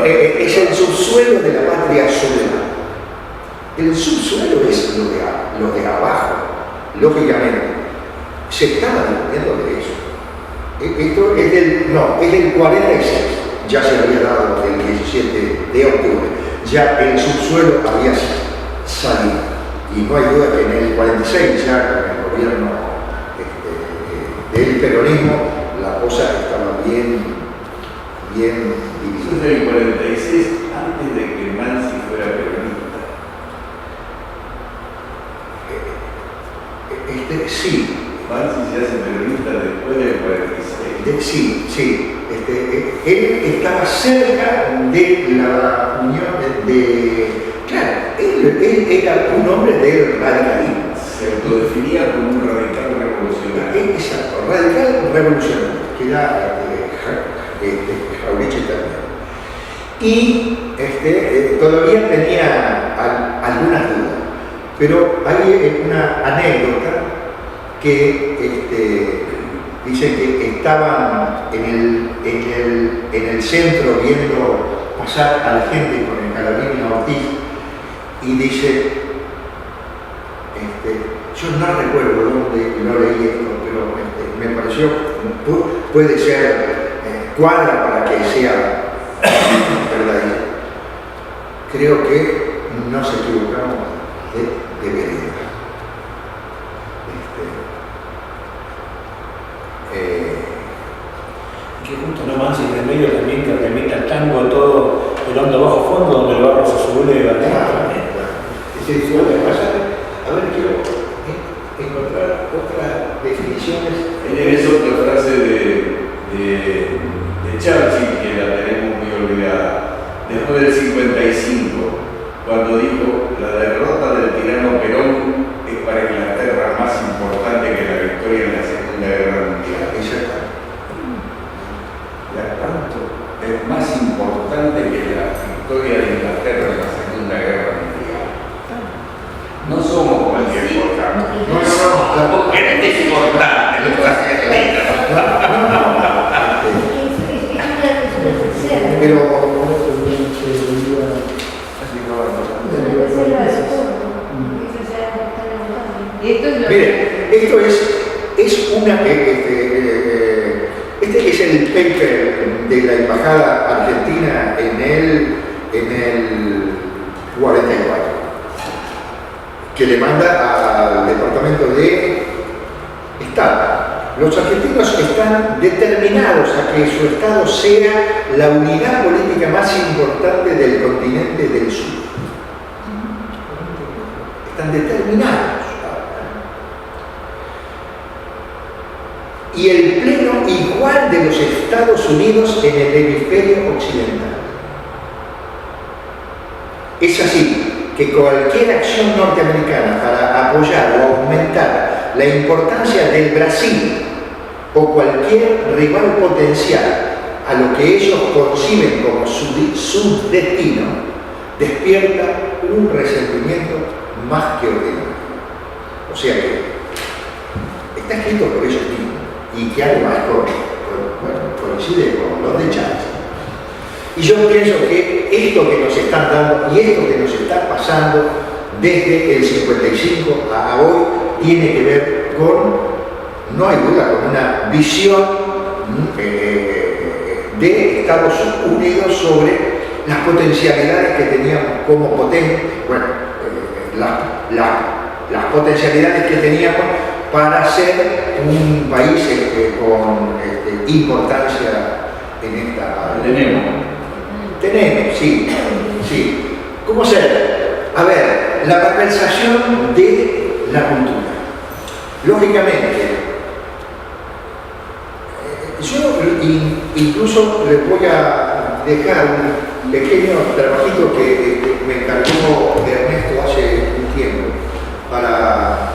Es el subsuelo de la patria soberana. El subsuelo es lo de abajo, lógicamente. Se estaba discutiendo de eso. Esto es del 46, ya se había dado el 17 de octubre, ya el subsuelo había salido. Y no hay duda que en el 46, ya con el gobierno peronismo la cosa estaba bien Eso es dividida. del 46, antes de que Mansi fuera peronista. Sí, Mansi se hace peronista después del 46. sí. Él estaba cerca de la unión claro, él era un hombre del radicalismo. Se autodefinía como un radical revolucionario. Exacto, radical revolucionario, que era Jauretche también. Y todavía tenía algunas dudas, pero hay una anécdota que dice que estaban en el centro viendo pasar a la gente con el carabinero Ortiz y dice, yo no recuerdo dónde lo leí esto, pero me pareció, puede ser cuadra para que sea verdadero. Creo que nos equivocamos de vereda. Que justo no más en el medio también que remita el tango todo el hondo bajo fondo donde el barro se subleva. Ese suele pasar. A ver, quiero encontrar otras definiciones. Es otra frase de Churchill que la tenemos muy olvidada. Después del 55, cuando dijo la derrota del tirano Perón es para Inglaterra más importante que la victoria en la Segunda Guerra Mundial. Exacto. Es más importante que la victoria de Inglaterra en la Segunda Guerra Mundial. No somos cualquier cosa. No. Es importante, no es Argentina. Pero mire, esto es una este es el paper de la embajada argentina en el 44 que le manda al Departamento de Estado. Los argentinos están determinados a que su Estado sea la unidad política más importante del continente del sur. Están determinados. Y el pleno igual de los Estados Unidos en el hemisferio occidental. Es así que cualquier acción norteamericana para apoyar o aumentar la importancia del Brasil o cualquier rival potencial a lo que ellos conciben como su destino, despierta un resentimiento más que ordinario. O sea que está escrito por ellos mismos y que además coincide con los de Chávez. Y yo pienso que esto que nos están dando y esto que nos está pasando desde el 55 a hoy tiene que ver con, no hay duda, con una visión de Estados Unidos sobre las potencialidades que teníamos como potencia, las potencialidades que teníamos para ser un país con importancia en esta área. Tenemos, sí. ¿Cómo ser? A ver, la malversación de la cultura. Lógicamente, yo incluso les voy a dejar un pequeño trabajito que me encargó Ernesto hace un tiempo para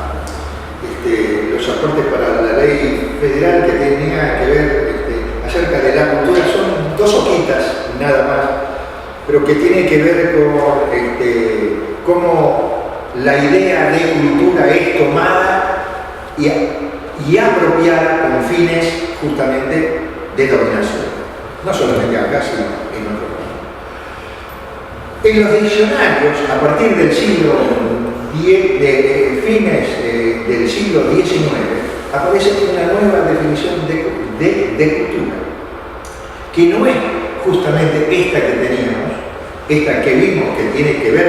los aportes para la ley federal que tenía que ver acerca de la cultura. Son 2 hojitas nada más, pero que tiene que ver con cómo la idea de cultura es tomada y apropiada con fines justamente de dominación, no solamente acá, sino en otros lados. En los diccionarios, a partir del siglo fines del siglo XIX, aparece una nueva definición de cultura, que no es justamente esta que teníamos, esta que vimos que tiene que ver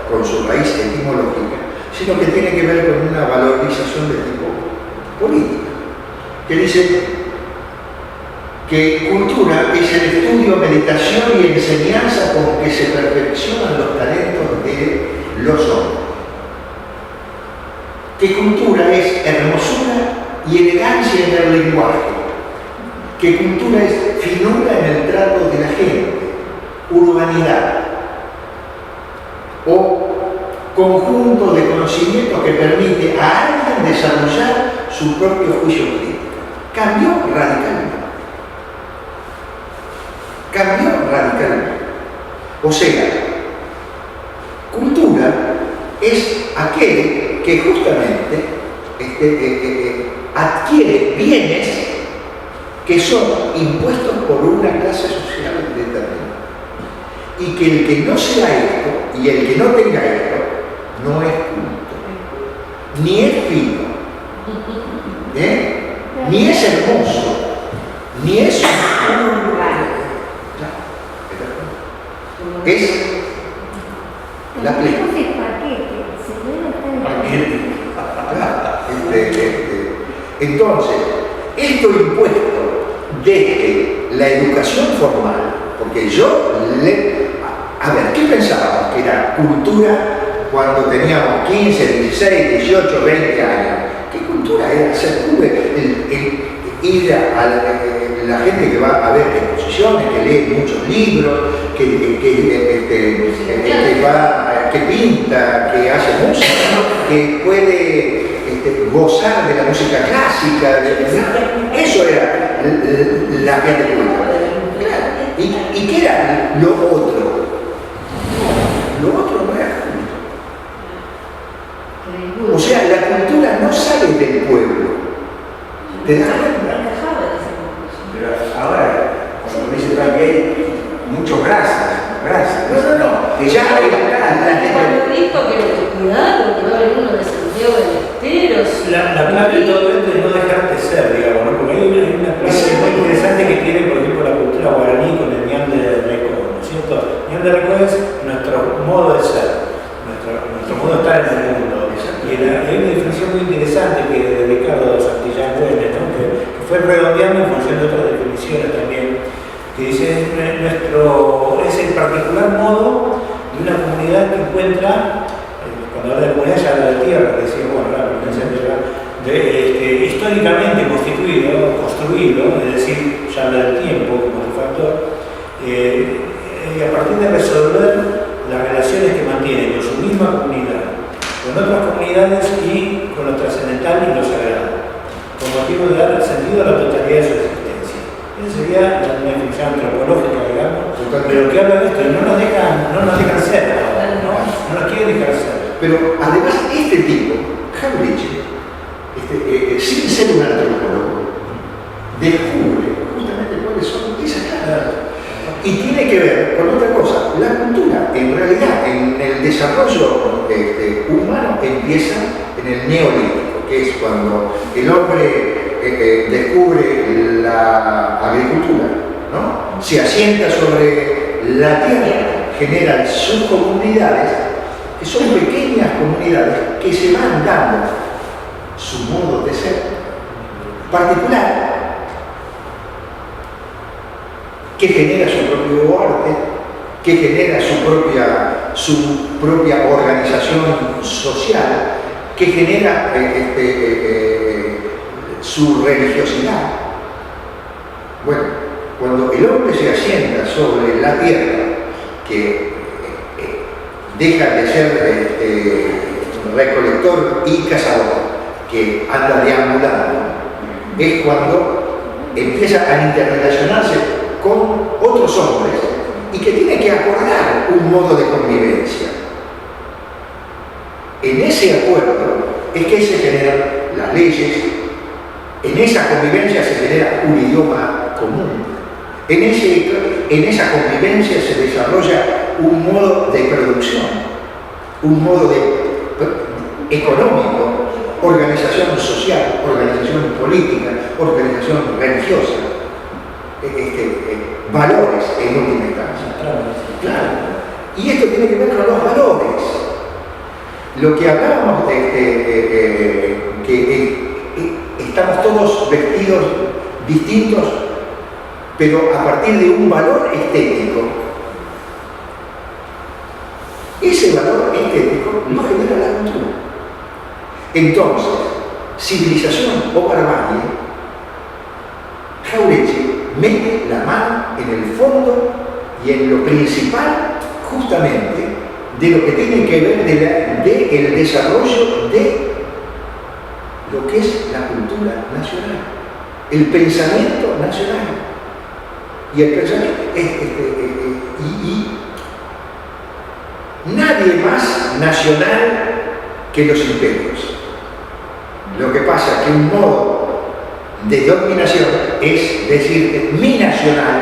con su raíz etimológica, sino que tiene que ver con una valorización de tipo política. que dice que cultura es el estudio, meditación y enseñanza con que se perfeccionan los talentos de los hombres. Que cultura es hermosura y elegancia en el lenguaje. Que cultura es finura en el trato de la gente, urbanidad o conjunto de conocimientos que permite a alguien desarrollar su propio juicio crítico. Cambió radicalmente. Cambió radicalmente. O sea, cultura es aquel que justamente adquiere bienes que son impuestos por una clase social determinada. Y que el que no sea esto y el que no tenga esto no es culto, ni es fino, ni es hermoso, ni es es la plena. Entonces, esto impuesto desde la educación formal, porque yo a ver, ¿qué pensábamos que era cultura cuando teníamos 15, 16, 18, 20 años? ¿Qué cultura era? Ir a la gente que va a ver exposiciones, que lee muchos libros, que pinta, que hace música, que puede gozar de la música clásica. Eso era la gente culta. ¿Y qué era lo otro? Lo otro no era culto. O sea, la cultura no sale del pueblo. ¿Te das cuenta? Pero ahora, cuando dice que hay muchos grasas. No, ya hay Cuando dijo que cuidado, que va a haber uno de Santiago del Estero. La clave de todo esto es no dejarte ser, digamos, ¿no? Porque hay una clase muy interesante que tiene, por ejemplo, la cultura guaraní con el ñan de Reco, ¿no es cierto? Ñan de Reco es nuestro modo de ser, nuestro modo de estar en el mundo. Y hay una definición muy interesante que de Ricardo Santillán Güemes, ¿no? que fue redondeando en función de otras definiciones también, que dice es el particular modo de una comunidad que encuentra, cuando habla de comunidad ya habla de tierra, que decía, bueno, la pertenencia de tierra, históricamente construido, es decir, ya habla del tiempo como un factor, y a partir de resolver las relaciones que mantiene con su misma comunidad, con otras comunidades y con lo trascendental y lo sagrado, con motivo de dar sentido a la totalidad de su existencia. Esa sería una definición antropológica, digamos, pero que habla de esto, no nos dejan ser, no nos quieren dejar ser. Pero además este tipo, Hamlet, sin ser un antropólogo, descubre justamente cuáles son esas claves. Y tiene que ver con otra cosa. La cultura, en realidad, en el desarrollo humano empieza en el neolítico, que es cuando el hombre descubre la agricultura, ¿no? Se asienta sobre la tierra, genera sus comunidades, que son pequeñas comunidades que se van dando su modo de ser particular, que genera su propio arte, que genera su propia organización social, que genera su religiosidad. Bueno, cuando el hombre se asienta sobre la tierra, que deja de ser recolector y cazador, que anda deambulando, es cuando empieza a interrelacionarse con otros hombres y que tiene que acordar un modo de convivencia. En ese acuerdo es que se generan las leyes, en esa convivencia se genera un idioma común, en esa convivencia se desarrolla un modo de producción, un modo económico, organización social, organización política, organización religiosa. Valores en última instancia. Claro. Y esto tiene que ver con los valores. Lo que hablábamos que estamos todos vestidos distintos, pero a partir de un valor estético. Ese valor estético no genera la cultura. Entonces, civilización o barbarie, Jauretche mete la mano en el fondo y en lo principal, justamente, de lo que tiene que ver del desarrollo de lo que es la cultura nacional, el pensamiento nacional. Y el pensamiento nadie más nacional que los imperios. Lo que pasa es que un modo de dominación es decir que mi nacional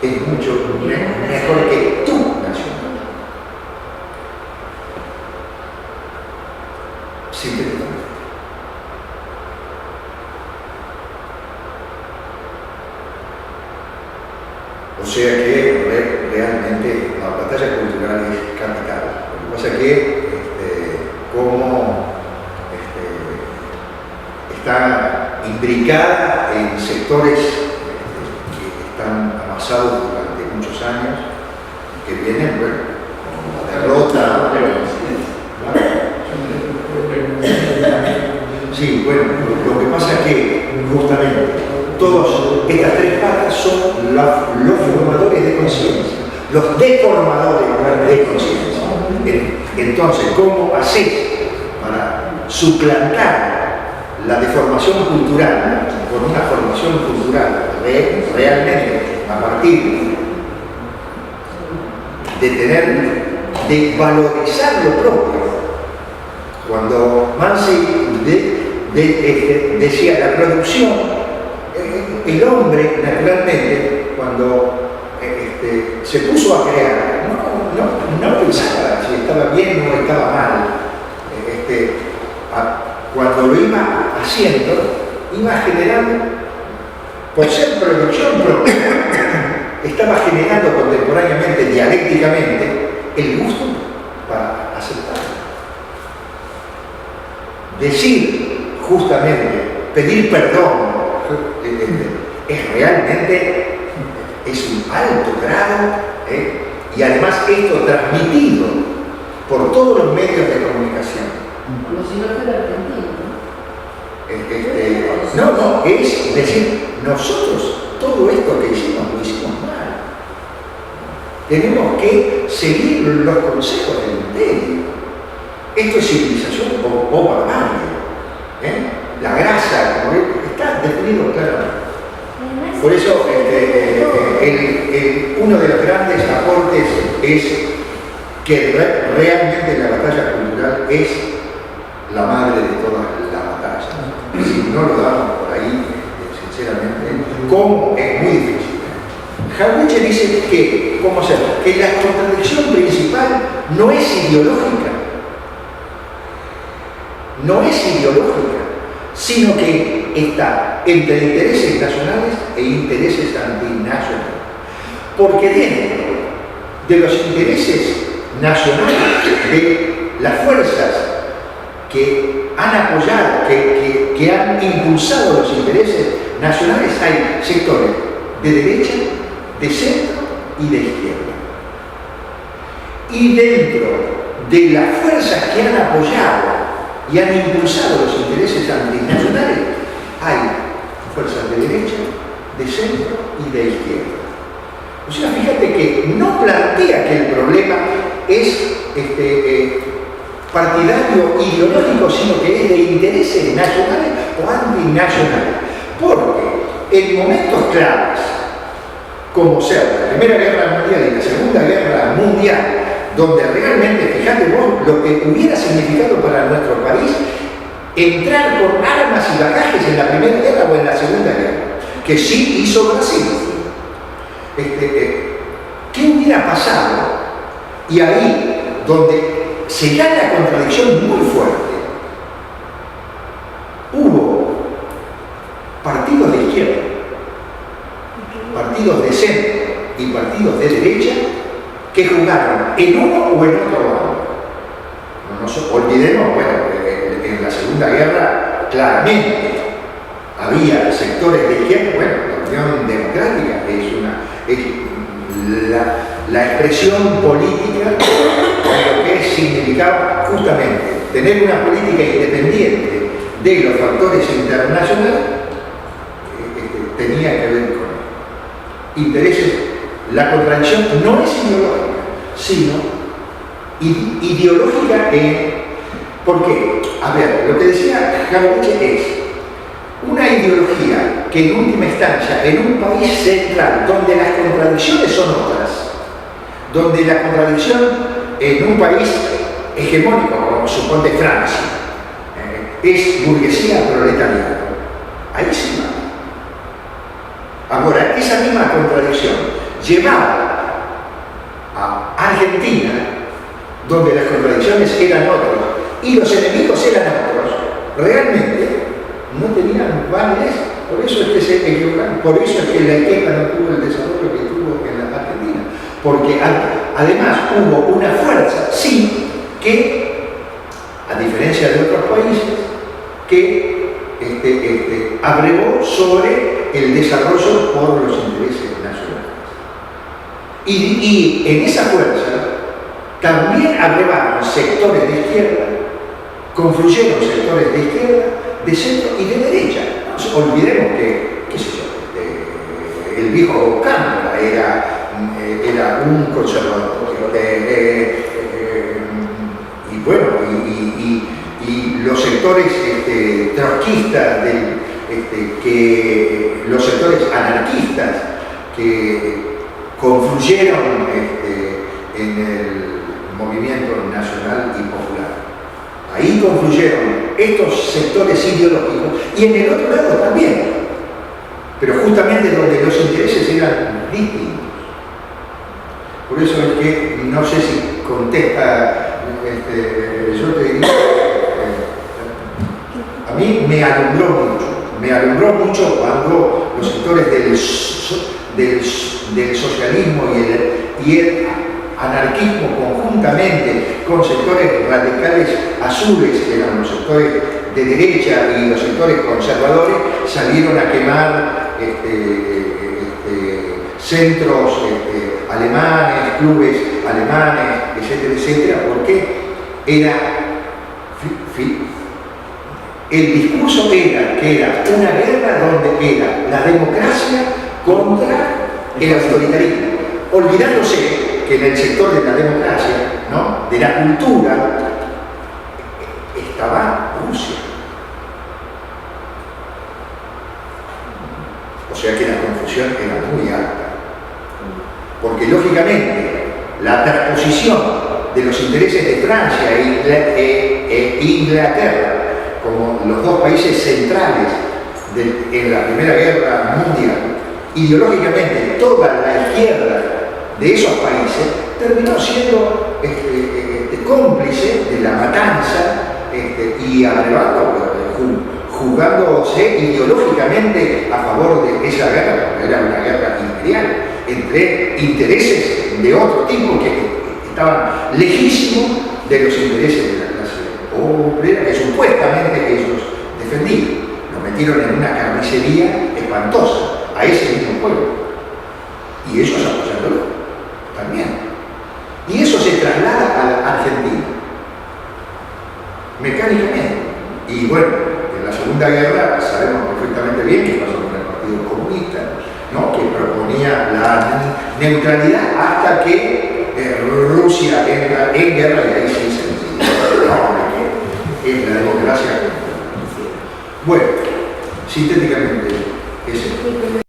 es mucho mejor que tu nacional. Sintéticamente. O sea que realmente la batalla cultural es capital. Lo que pasa es que como está imbricada en sectores que están amasados durante muchos años, que vienen, bueno, con la derrota. Sí, bueno, lo que pasa es que justamente todas estas tres patas son los formadores de conciencia, los deformadores de conciencia. Entonces, ¿cómo haces para suplantar la deformación cultural con una formación cultural realmente a partir de valorizar lo propio? Cuando Mansi decía la producción, el hombre naturalmente cuando se puso a crear no pensaba si estaba bien o estaba mal. Cuando lo iba haciendo, iba generando, por ser producción propia, estaba generando contemporáneamente, dialécticamente, el gusto para aceptarlo. Decir, justamente, pedir perdón, es realmente un alto grado, y además esto transmitido por todos los medios de comunicación. Como si no fuera argentino, ¿no? No, es decir, nosotros todo esto que hicimos lo hicimos mal. Tenemos que seguir los consejos del imperio. Esto es civilización o barbarie. La grasa, como está definido claramente. Por eso uno de los grandes aportes es que realmente la batalla cultural es la madre de todas las batallas. Si no lo damos por ahí, sinceramente, ¿cómo? Es muy difícil. Jauretche dice que, ¿cómo hacerlo? Que la contradicción principal no es ideológica, sino que está entre intereses nacionales e intereses antinacionales. Porque dentro de los intereses nacionales, de las fuerzas que han apoyado, que han impulsado los intereses nacionales, hay sectores de derecha, de centro y de izquierda. Y dentro de las fuerzas que han apoyado y han impulsado los intereses antinacionales, hay fuerzas de derecha, de centro y de izquierda. O sea, fíjate que no plantea que el problema es partidario ideológico, sino que es de intereses nacionales o antinacionales. Porque en momentos claves, como sea la Primera Guerra Mundial y la Segunda Guerra Mundial, donde realmente, fíjate vos, lo que hubiera significado para nuestro país entrar con armas y bagajes en la Primera Guerra o en la Segunda Guerra, que sí hizo Brasil. ¿Qué hubiera pasado? Y ahí, donde se da la contradicción muy fuerte, hubo partidos de izquierda, partidos de centro y partidos de derecha que jugaron en uno o en otro lado. No nos olvidemos, bueno, en la Segunda Guerra, claramente, había sectores de izquierda. Bueno, la Unión Democrática es la expresión política de lo que significaba justamente tener una política independiente de los factores internacionales. Tenía que ver con intereses. La contradicción no es ideológica, sino ideológica ¿por qué? A ver, lo que decía Jauretche es una ideología que en última instancia, en un país central, donde las contradicciones son otras, donde la contradicción en un país hegemónico, como suponte Francia, es burguesía proletariado, ahí sí va. Ahora, esa misma contradicción llevada a Argentina, donde las contradicciones eran otras y los enemigos eran otros, realmente no tenían validez. Por eso es que se equivocaron, por eso es que la izquierda no tuvo el desarrollo que tuvo en la Argentina, porque además hubo una fuerza, sí, que, a diferencia de otros países, que abrevó sobre el desarrollo por los intereses nacionales. Y en esa fuerza también abrevaron sectores de izquierda, confluyeron sectores de izquierda, de centro y de derecha. No nos olvidemos que, qué sé yo, el viejo Cámara era un conservador. Y bueno, y los sectores trotskistas, los sectores anarquistas que confluyeron en el movimiento nacional y popular. Ahí confluyeron estos sectores ideológicos y en el otro lado también, pero justamente donde los intereses eran distintos. Por eso es que no sé si contesta, yo te diría, a mí me alumbró mucho cuando los sectores del socialismo y el anarquismo conjuntamente con sectores radicales azules, que eran los sectores de derecha y los sectores conservadores, salieron a quemar centros alemanes, clubes alemanes, etcétera, etcétera, porque el discurso era que era una guerra donde era la democracia contra el autoritarismo, olvidándose que en el sector de la democracia, ¿no?, de la cultura, estaba Rusia. O sea que la confusión era muy alta. Porque lógicamente la transposición de los intereses de Francia e Inglaterra como los dos países centrales en la Primera Guerra Mundial, ideológicamente toda la izquierda de esos países terminó siendo cómplice de la matanza y abrevando, jugándose ideológicamente a favor de esa guerra, porque era una guerra imperial, entre intereses de otro tipo que estaban lejísimos de los intereses de la clase obrera que supuestamente ellos defendían. Lo metieron en una carnicería espantosa a ese mismo pueblo y ellos apoyándolo también. Y eso se traslada a la Argentina mecánicamente. Y bueno, en la Segunda Guerra sabemos perfectamente bien qué pasó con el Partido Comunista, ¿no?, que proponía la neutralidad hasta que Rusia entra en guerra y ahí sí se es la democracia. Bueno, sintéticamente, ese.